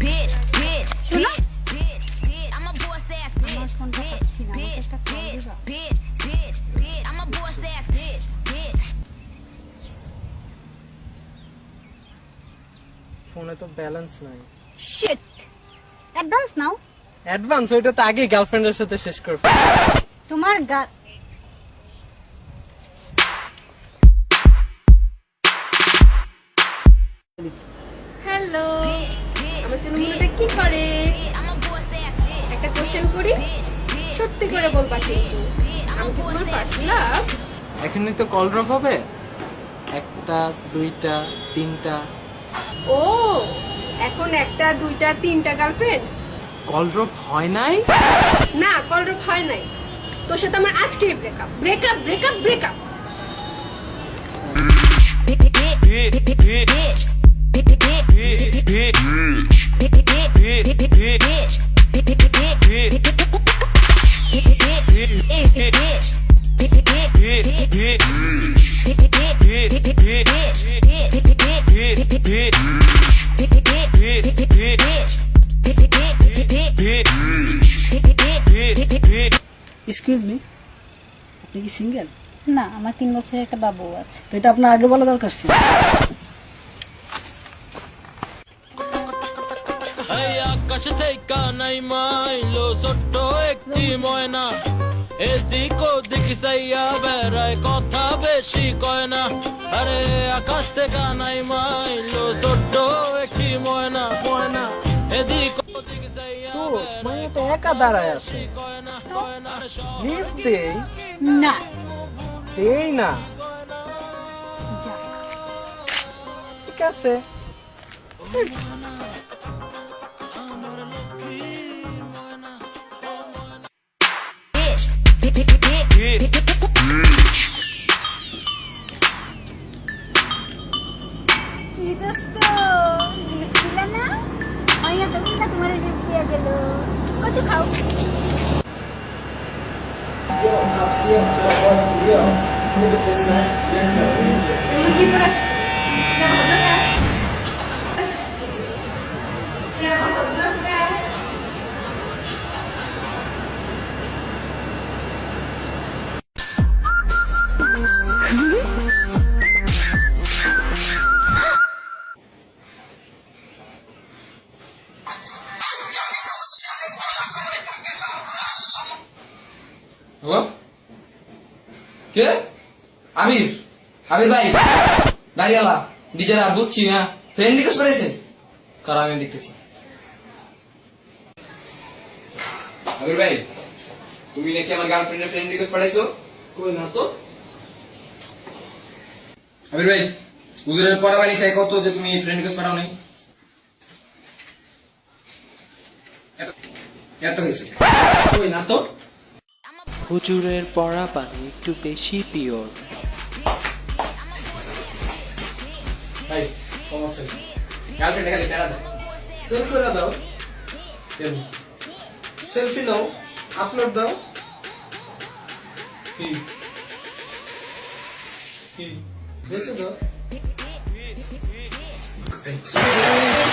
শোনো ফোনে তো ব্যালেন্স নাই। শিট, অ্যাডভান্স নাও। অ্যাডভান্স ওইটা তো আগে গার্লফ্রেন্ডের সাথে শেষ করবে। তোমার হ্যালো, আমার জন্মদিনটা কি করে? একটা কোশ্চেন করি, সত্যি করে বলবা কিন্তু। আমি কি তোমার ফার্স্ট লাভ? এখনই তো কল ড্রপ হবে, একটা দুইটা তিনটা। ও, এখন একটা দুইটা তিনটা গার্লফ্রেন্ড? কল ড্রপ হয় নাই? না, কল ড্রপ হয় নাই। তোর সাথে আমার আজকেই breakup breakup breakup breakup. Excuse me, আপনি কি সিঙ্গেল? না, আমার 3 বছরের একটা বাবু আছে। তো এটা আপনার আগে বলা দরকার ছিল। আকাশ থেকে নাই মাইলো ছোট্ট একটি ময়না, এদিক ওদিক চাইয়া বেড়ায়, কথা বেশি কয় না। আরে আকাশ থেকে নাই মাইলো ছোট্ট একটি ময়না, ময়না এদিক ওদিক চাইয়া মানে তো একা দাঁড়ায় আছে, লিফট দেই না, দেই না। যা। ঠিক আছে, কি দোস্ত, লিফট দিলা না? মাইয়া তো না, তোমার লিফট দিয়া গেল। কত খাও? এগুলো কি পরে আসছে? হ্যালো, কে? আমির, আমির ভাই, দাঁড়িয়ালা ডিজারা বুঝছি। হ্যাঁ, ফ্রেন্ড রিকোয়েস্ট করেছে, কারণ আমি দেখতেছি। আমির ভাই, তুমি নাকি আমার গার্লফ্রেন্ডের ফ্রেন্ড রিকোয়েস্ট পাঠাইছো? কই না তো। আমির ভাই, হুজুরের পড়াবাড়ি খাই কত যে তুমি ফ্রেন্ড রিকোয়েস্ট পাঠাও নাই? এত হয়েছে, কই না তো। হুজুরের পড়া পানি একটু বেশি পিওর। ভাই, সমস্যা নেই, গার্লফ্রেন্ডে খালি প্যারা দেয়। সেভ করে দাও, সেলফি নাও, আপলোড দাও। বেশি দাও।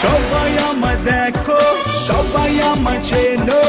সবাই আমায় দেখো, সবাই আমায় চেনো,